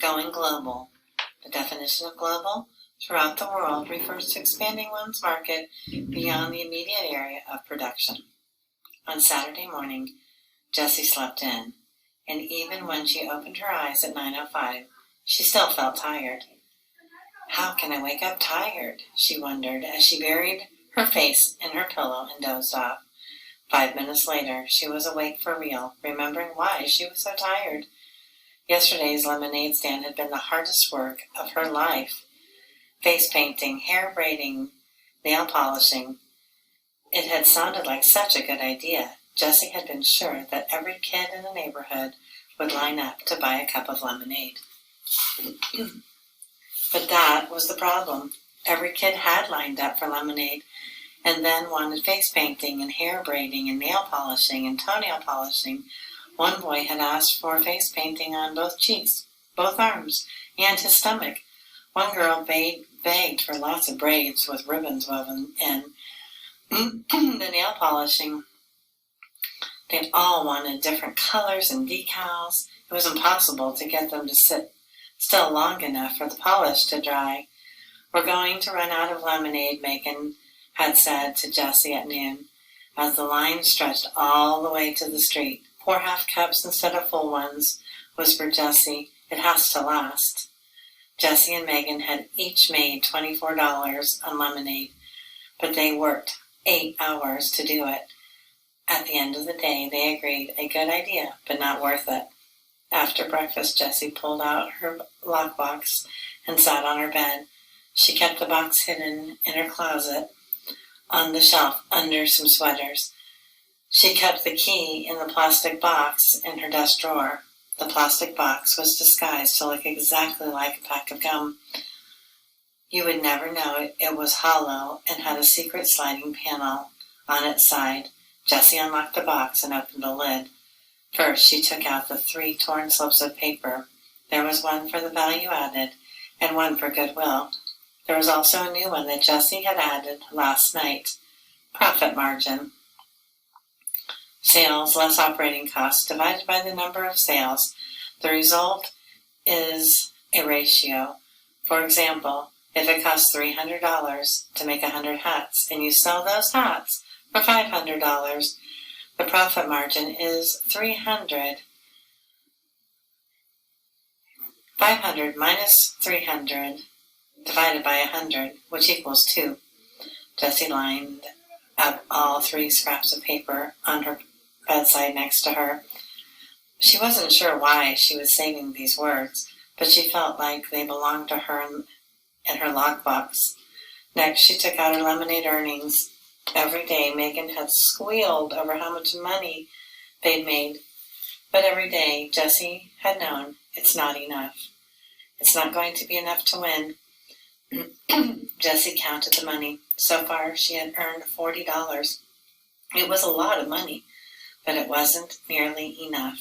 Going global. The definition of global throughout the world refers to expanding one's market beyond the immediate area of production. On Saturday morning, Jessie slept in, and even when she opened her eyes at 9:05, she still felt tired. How can I wake up tired? She wondered as she buried her face in her pillow and dozed off. 5 minutes later, she was awake for real, remembering why she was so tired. Yesterday's lemonade stand had been the hardest work of her life. Face painting, hair braiding, nail polishing. It had sounded like such a good idea. Jessie had been sure that every kid in the neighborhood would line up to buy a cup of lemonade. But that was the problem. Every kid had lined up for lemonade and then wanted face painting and hair braiding and nail polishing and toenail polishing. One boy had asked for face painting on both cheeks, both arms, and his stomach. One girl begged for lots of braids with ribbons woven in. The nail polishing, they all wanted different colors and decals. It was impossible to get them to sit still long enough for the polish to dry. We're going to run out of lemonade, Megan had said to Jessie at noon, as the line stretched all the way to the street. Pour half cups instead of full ones, whispered Jessie. It has to last. Jessie and Megan had each made $24 on lemonade, but they worked 8 hours to do it. At the end of the day, they agreed a good idea, but not worth it. After breakfast, Jessie pulled out her lockbox and sat on her bed. She kept the box hidden in her closet on the shelf under some sweaters. She kept the key in the plastic box in her desk drawer. The plastic box was disguised to look exactly like a pack of gum. You would never know it was hollow and had a secret sliding panel on its side. Jessie unlocked the box and opened the lid. First, she took out the 3 torn slips of paper. There was one for the value added and one for goodwill. There was also a new one that Jessie had added last night. Profit margin. Sales less operating costs divided by the number of sales. The result is a ratio. For example, if it costs $300 to make 100 hats and you sell those hats for $500, the profit margin is 300. 500 minus 300 divided by 100, which equals 2. Jessie lined up all 3 scraps of paper on her bedside next to her. She wasn't sure why she was saving these words, but she felt like they belonged to her in her lockbox. Next, she took out her lemonade earnings. Every day, Megan had squealed over how much money they'd made. But every day, Jessie had known it's not enough. It's not going to be enough to win. Jessie counted the money. So far, she had earned $40. It was a lot of money, but it wasn't nearly enough.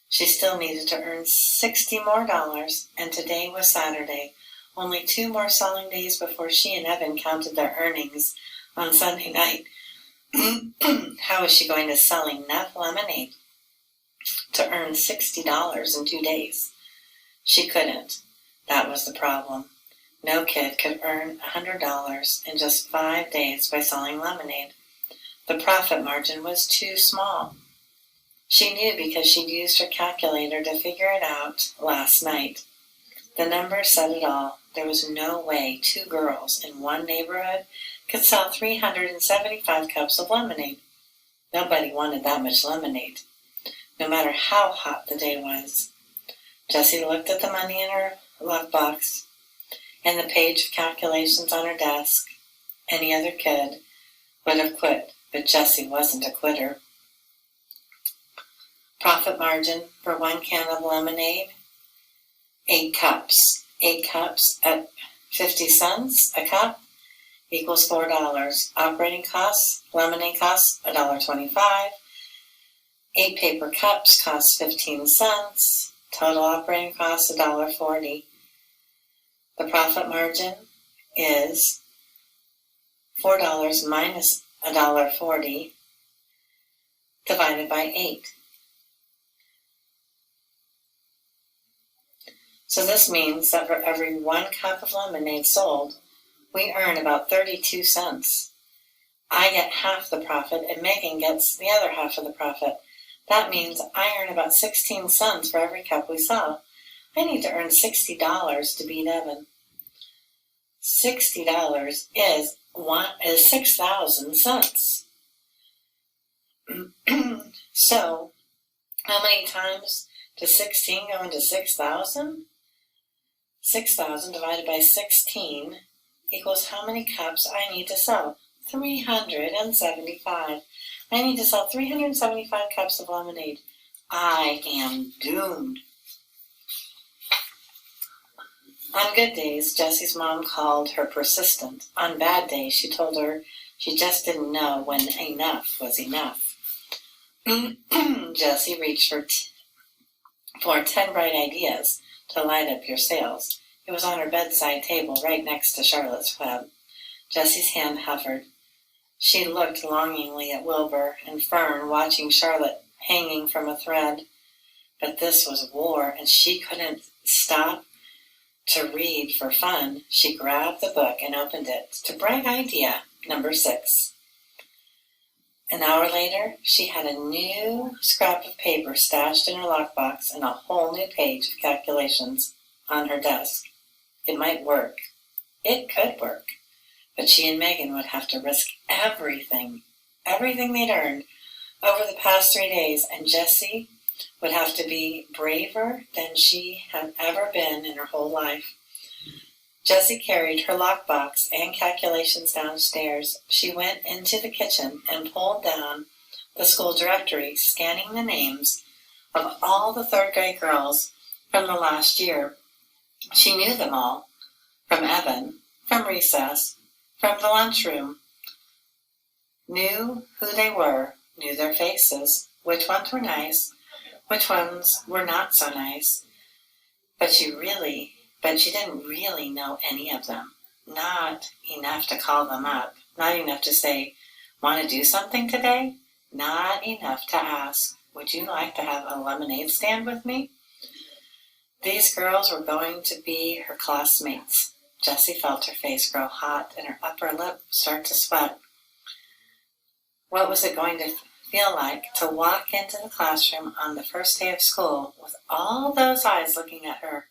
She still needed to earn $60 more, and today was Saturday, only 2 more selling days before she and Evan counted their earnings on Sunday night. How was she going to sell enough lemonade to earn $60 in 2 days? She couldn't. That was the problem. No kid could earn $100 in just 5 days by selling lemonade. The profit margin was too small. She knew because she'd used her calculator to figure it out last night. The numbers said it all. There was no way 2 girls in one neighborhood could sell 375 cups of lemonade. Nobody wanted that much lemonade, no matter how hot the day was. Jessie looked at the money in her lockbox and the page of calculations on her desk. Any other kid would have quit, but Jessie wasn't a quitter. Profit margin for 1 can of lemonade, 8 cups. 8 cups at 50 cents a cup equals $4. Operating costs, lemonade costs $1.25. 8 paper cups cost 15 cents. Total operating costs $1.40. The profit margin is $4 minus $1.40 divided by 8. So this means that for every 1 cup of lemonade sold, we earn about 32 cents. I get half the profit and Megan gets the other half of the profit. That means I earn about 16 cents for every cup we sell. I need to earn $60 to beat Evan. $60 is 6,000 cents. So, how many times does 16 go into 6,000? 6,000 divided by 16 equals how many cups I need to sell? 375. I need to sell 375 cups of lemonade. I am doomed. On good days, Jessie's mom called her persistent. On bad days, she told her she just didn't know when enough was enough. Jessie reached for 10 bright ideas to light up your sails. It was on her bedside table right next to Charlotte's Web. Jessie's hand hovered. She looked longingly at Wilbur and Fern, watching Charlotte hanging from a thread. But this was war, and she couldn't stop to read for fun. She grabbed the book and opened it to bright idea number 6. An hour later, she had a new scrap of paper stashed in her lockbox and a whole new page of calculations on her desk. It might work. It could work. But she and Megan would have to risk everything they'd earned over the past 3 days, and Jessie would have to be braver than she had ever been in her whole life. Jessie carried her lockbox and calculations downstairs. She went into the kitchen and pulled down the school directory, scanning the names of all the 3rd grade girls from the last year. She knew them all, from Evan, from recess, from the lunchroom. Knew who they were, knew their faces, which ones were nice, which ones were not so nice. But she didn't really know any of them. Not enough to call them up. Not enough to say, want to do something today? Not enough to ask, would you like to have a lemonade stand with me? These girls were going to be her classmates. Jessie felt her face grow hot and her upper lip start to sweat. What was it going to feel like to walk into the classroom on the first day of school with all those eyes looking at her?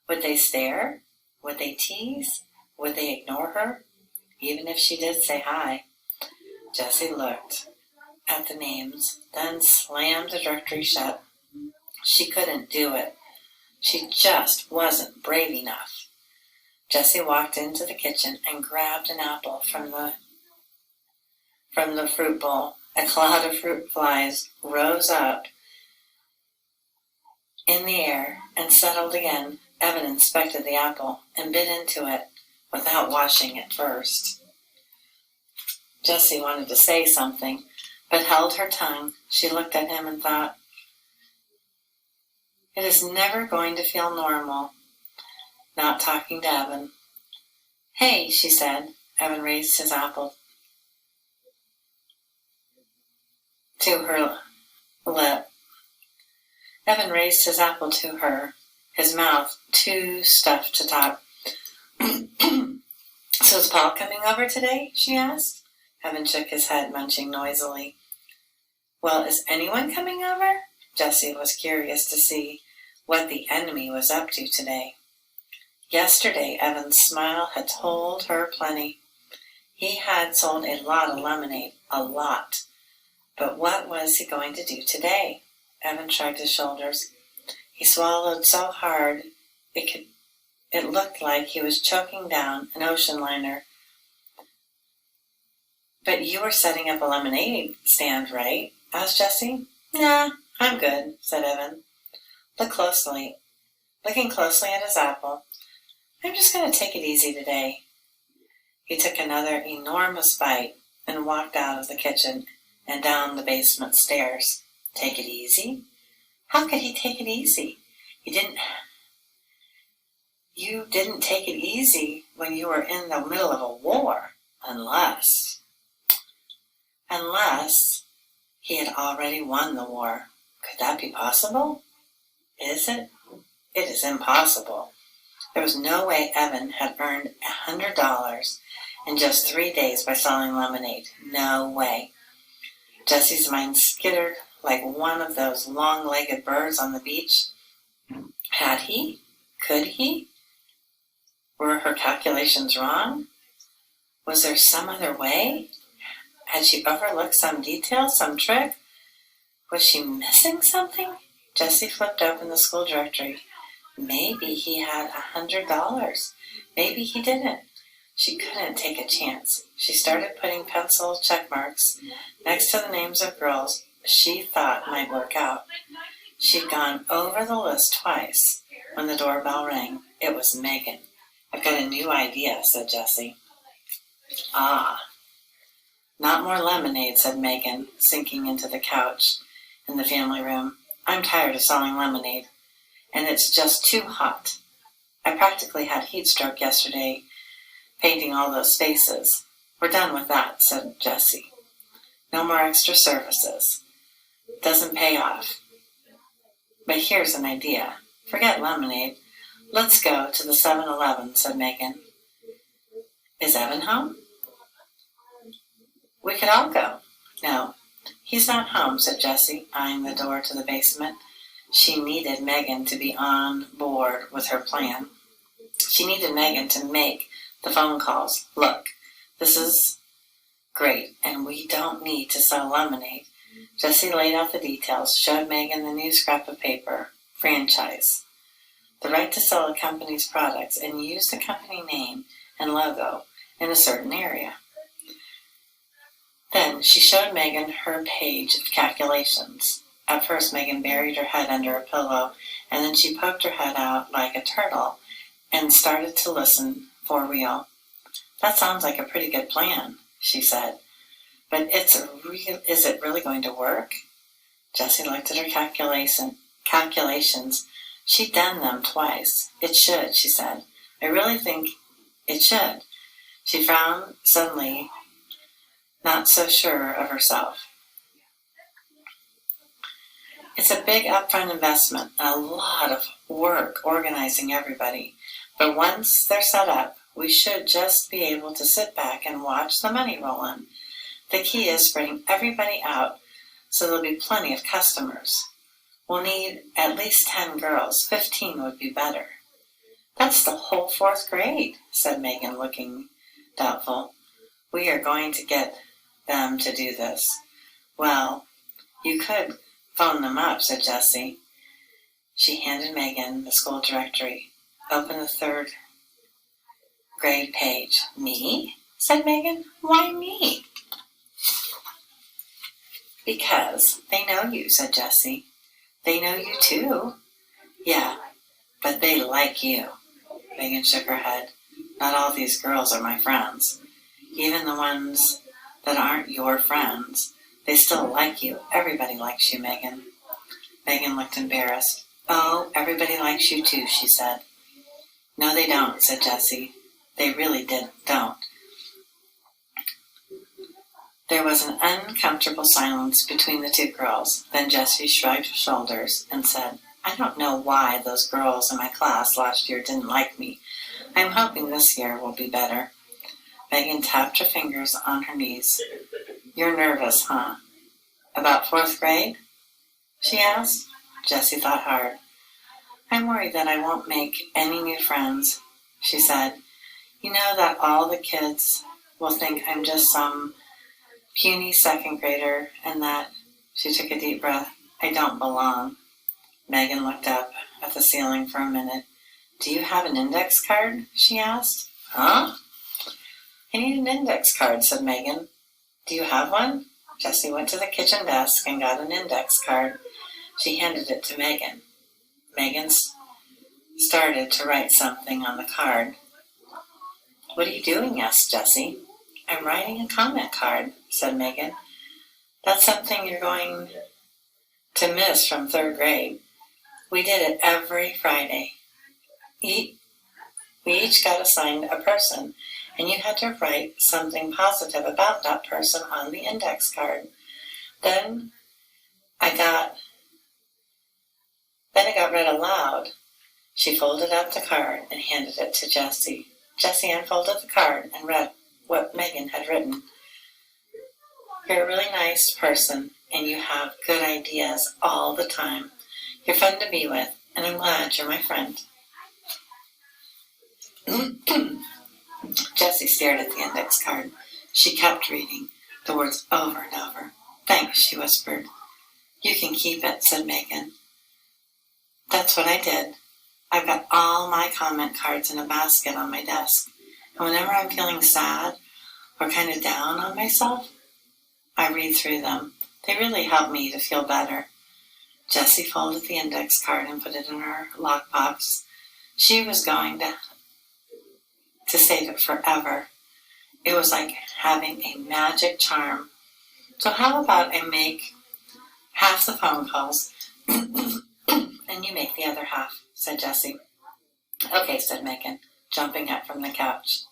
Would they stare? Would they tease? Would they ignore her? Even if she did say hi. Jessie looked at the names, then slammed the directory shut. She couldn't do it. She just wasn't brave enough. Jessie walked into the kitchen and grabbed an apple from the fruit bowl. A cloud of fruit flies rose up in the air and settled again. Evan inspected the apple and bit into it without washing it first. Jessie wanted to say something, but held her tongue. She looked at him and thought, it is never going to feel normal not talking to Evan. Hey, she said. Evan raised his apple to her lip. Evan raised his apple to her, his mouth too stuffed to talk. So is Paul coming over today? She asked. Evan shook his head, munching noisily. Well, is anyone coming over? Jessie was curious to see what the enemy was up to today. Yesterday, Evan's smile had told her plenty. He had sold a lot of lemonade, a lot. But what was he going to do today? Evan shrugged his shoulders. He swallowed so hard it looked like he was choking down an ocean liner. But you were setting up a lemonade stand, right? Asked Jessie. Nah, I'm good, said Evan. Looking closely at his apple. I'm just going to take it easy today. He took another enormous bite and walked out of the kitchen and down the basement stairs. Take it easy? How could he take it easy? You didn't take it easy when you were in the middle of a war, unless he had already won the war. Could that be possible? Is it? It is impossible. There was no way Evan had earned $100 in just 3 days by selling lemonade. No way. Jessie's mind skittered like one of those long-legged birds on the beach. Had he? Could he? Were her calculations wrong? Was there some other way? Had she overlooked some detail, some trick? Was she missing something? Jessie flipped open the school directory. Maybe he had $100. Maybe he didn't. She couldn't take a chance. She started putting pencil check marks next to the names of girls she thought might work out. She'd gone over the list twice when the doorbell rang. It was Megan. I've got a new idea, said Jessie. Ah. Not more lemonade, said Megan, sinking into the couch in the family room. I'm tired of selling lemonade, and it's just too hot. I practically had heat stroke yesterday painting all those spaces. We're done with that, said Jessie. No more extra services. Doesn't pay off. But here's an idea. Forget lemonade. Let's go to the 7-Eleven, said Megan. Is Evan home? We could all go. No, he's not home, said Jessie, eyeing the door to the basement. She needed Megan to be on board with her plan. She needed Megan to make the phone calls. Look, this is great, and we don't need to sell lemonade. Jessie laid out the details, showed Megan the new scrap of paper, franchise, the right to sell a company's products, and use the company name and logo in a certain area. Then she showed Megan her page of calculations. At first, Megan buried her head under a pillow, and then she poked her head out like a turtle and started to listen for real. That sounds like a pretty good plan, she said. But is it really going to work? Jessie looked at her calculations. She'd done them twice. It should, she said. I really think it should. She frowned suddenly, not so sure of herself. It's a big upfront investment and a lot of work organizing everybody. But once they're set up, we should just be able to sit back and watch the money roll in. The key is spreading everybody out so there'll be plenty of customers. We'll need at least 10 girls. 15 would be better. That's the whole 4th grade, said Megan, looking doubtful. We are going to get them to do this. Well, you could phone them up, said Jessie. She handed Megan the school directory. Open the 3rd grade page. Me? Said Megan. Why me? Because they know you, said Jessie. They know you too. Yeah, but they like you. Megan shook her head. Not all these girls are my friends. Even the ones that aren't your friends, they still like you. Everybody likes you, Megan. Megan looked embarrassed. Oh, everybody likes you too, she said. No, they don't, said Jessie. They really don't. There was an uncomfortable silence between the two girls. Then Jessie shrugged her shoulders and said, I don't know why those girls in my class last year didn't like me. I'm hoping this year will be better. Megan tapped her fingers on her knees. You're nervous, huh? About 4th grade? She asked. Jessie thought hard. I'm worried that I won't make any new friends, she said. You know that all the kids will think I'm just some puny 2nd grader and that, she took a deep breath, I don't belong. Megan looked up at the ceiling for a minute. Do you have an index card? She asked. Huh? I need an index card, said Megan. Do you have one? Jessie went to the kitchen desk and got an index card. She handed it to Megan. Megan started to write something on the card. What are you doing? Asked Jessie. I'm writing a comment card, said Megan. That's something you're going to miss from 3rd grade. We did it every Friday. We each got assigned a person, and you had to write something positive about that person on the index card. Then it got read aloud, She folded up the card and handed it to Jessie. Jessie unfolded the card and read what Megan had written. You're a really nice person, and you have good ideas all the time. You're fun to be with, and I'm glad you're my friend. Jessie stared at the index card. She kept reading the words over and over. Thanks, she whispered. You can keep it, said Megan. That's what I did. I've got all my comment cards in a basket on my desk, and whenever I'm feeling sad or kind of down on myself, I read through them. They really help me to feel better. Jessie folded the index card and put it in her lockbox. She was going to save it forever. It was like having a magic charm. So how about I make half the phone calls and you make the other half, said Jessie. Okay, said Megan, jumping up from the couch.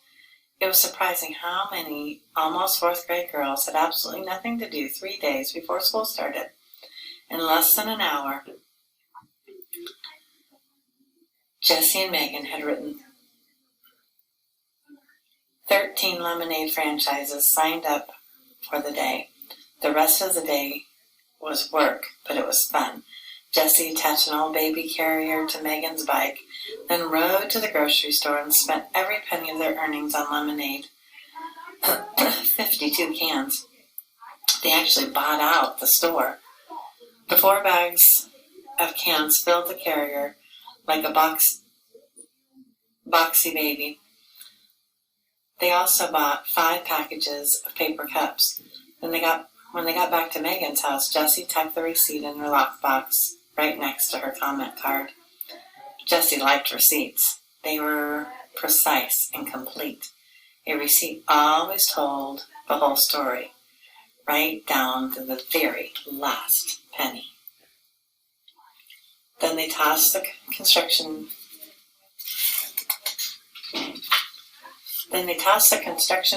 It was surprising how many almost fourth grade girls had absolutely nothing to do 3 days before school started. In less than an hour, Jessie and Megan had written 13 lemonade franchises signed up for the day. The rest of the day was work, but it was fun. Jessie attached an old baby carrier to Megan's bike, then rode to the grocery store and spent every penny of their earnings on lemonade. 52 cans. They actually bought out the store. The 4 bags of cans filled the carrier like a boxy baby. They also bought 5 packages of paper cups. When they got back to Megan's house, Jessie tucked the receipt in her lockbox right next to her comment card. Jessie liked receipts. They were precise and complete. A receipt always told the whole story, right down to the very last penny. Then they tossed the construction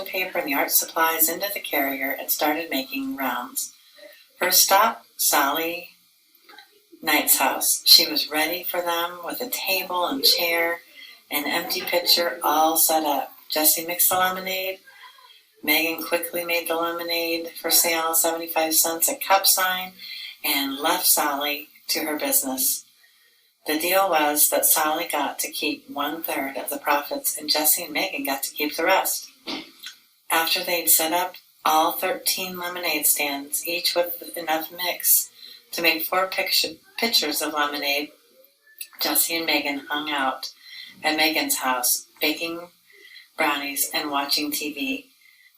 paper and the art supplies into the carrier and started making rounds. First stop, Sally Knight's house. She was ready for them with a table and chair and empty pitcher all set up. Jessie mixed the lemonade. Megan quickly made the lemonade for sale, 75 cents a cup sign, and left Sally to her business. The deal was that Sally got to keep 1/3 of the profits and Jessie and Megan got to keep the rest. After they'd set up all 13 lemonade stands, each with enough mix to make 4 pitchers of lemonade, Jessie and Megan hung out at Megan's house, baking brownies and watching TV.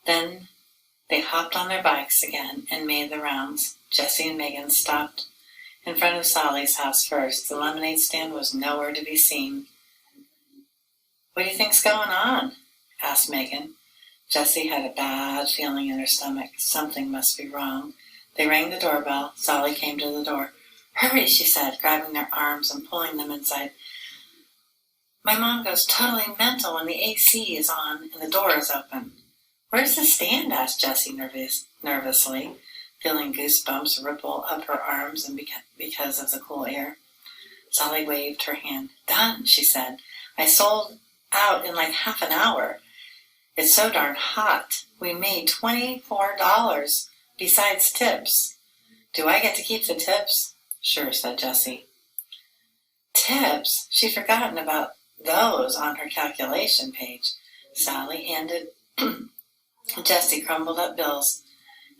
Then they hopped on their bikes again and made the rounds. Jessie and Megan stopped in front of Sally's house first. The lemonade stand was nowhere to be seen. What do you think's going on? Asked Megan. Jessie had a bad feeling in her stomach. Something must be wrong. They rang the doorbell. Sally came to the door. Hurry, she said, grabbing their arms and pulling them inside. My mom goes totally mental when the AC is on and the door is open. Where's the stand? Asked Jessie nervously, feeling goosebumps ripple up her arms and because of the cool air. Sally waved her hand. Done, she said. I sold out in like half an hour. It's so darn hot. We made $24 besides tips. Do I get to keep the tips? Sure, said Jessie. Tips? She'd forgotten about those on her calculation page. Sally handed Jessie crumbled up bills,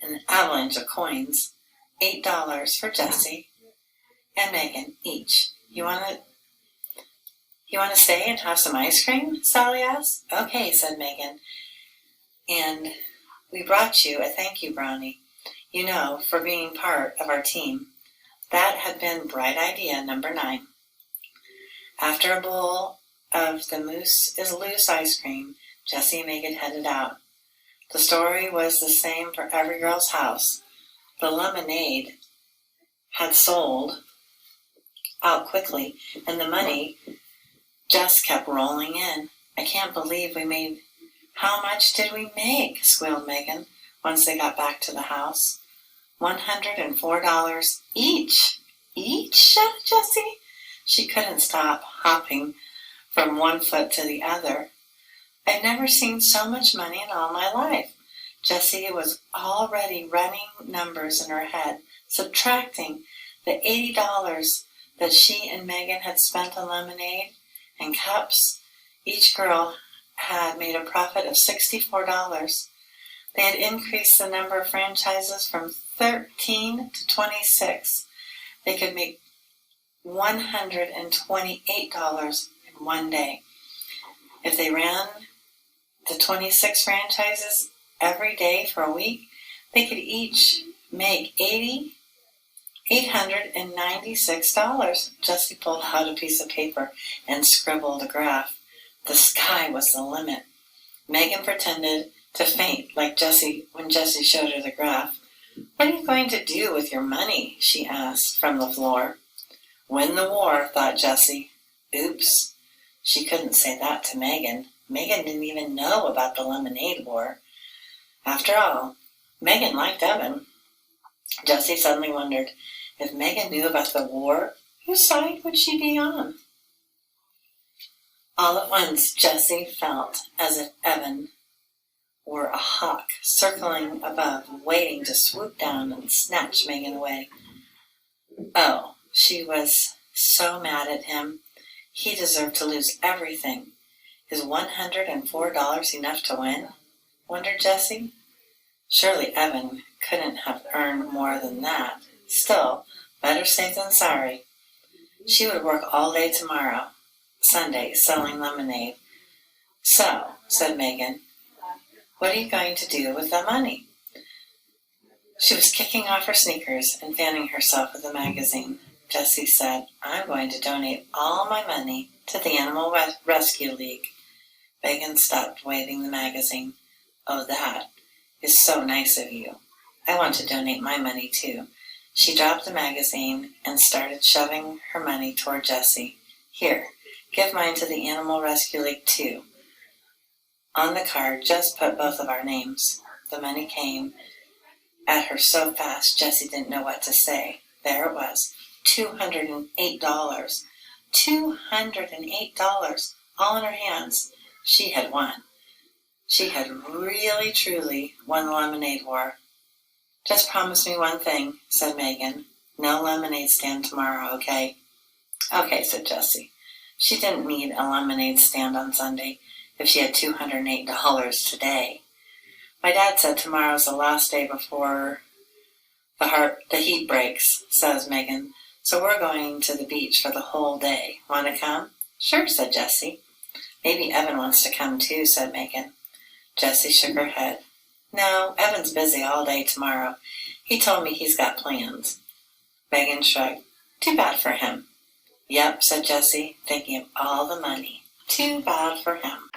an avalanche of coins. $8 for Jessie and Megan each. You want to stay and have some ice cream? Sally asked. Okay, said Megan. And we brought you a thank you brownie, for being part of our team. That had been bright idea number 9. After a bowl of the Moose is Loose ice cream, Jessie and Megan headed out. The story was the same for every girl's house. The lemonade had sold out quickly, and the money just kept rolling in. I can't believe we made... How much did we make? Squealed Megan once they got back to the house. $104 each. Each? Shouted Jessie. She couldn't stop hopping from one foot to the other. I've never seen so much money in all my life. Jessie was already running numbers in her head, subtracting the $80 that she and Megan had spent on lemonade and cups. Each girl had made a profit of $64. They had increased the number of franchises from 13 to 26. They could make $128 in one day. If they ran the 26 franchises every day for a week, they could each make $896. Jessie pulled out a piece of paper and scribbled a graph. The sky was the limit. Megan pretended to faint like Jessie when Jessie showed her the graph. "What are you going to do with your money?" she asked from the floor. "Win the war," thought Jessie. Oops. She couldn't say that to Megan. Megan didn't even know about the lemonade war. After all, Megan liked Evan. Jessie suddenly wondered, if Megan knew about the war, whose side would she be on? All at once, Jessie felt as if Evan were a hawk circling above, waiting to swoop down and snatch Megan away. Oh, she was so mad at him. He deserved to lose everything. Is $104 enough to win? Wondered Jessie. Surely Evan couldn't have earned more than that. Still, better safe than sorry. She would work all day tomorrow, Sunday, selling lemonade. "So," said Megan, "what are you going to do with the money?" She was kicking off her sneakers and fanning herself with a magazine. Jessie said, "I'm going to donate all my money to the Animal Rescue League." Megan stopped waving the magazine. "Oh, that is so nice of you. I want to donate my money too." She dropped the magazine and started shoving her money toward Jessie. "Here, give mine to the Animal Rescue League too. On the card, just put both of our names." The money came at her so fast Jessie didn't know what to say. There it was, $208. $208, all in her hands. She had won. She had really, truly won the lemonade war. "Just promise me one thing," said Megan. "No lemonade stand tomorrow, okay?" "Okay," said Jessie. She didn't need a lemonade stand on Sunday if she had $208 today. "My dad said tomorrow's the last day before the heat breaks," says Megan. "So we're going to the beach for the whole day. Want to come?" "Sure," said Jessie. "Maybe Evan wants to come too," said Megan. Jessie shook her head. "No, Evan's busy all day tomorrow. He told me he's got plans." Megan shrugged. "Too bad for him." "Yep," said Jessie, thinking of all the money. "Too bad for him."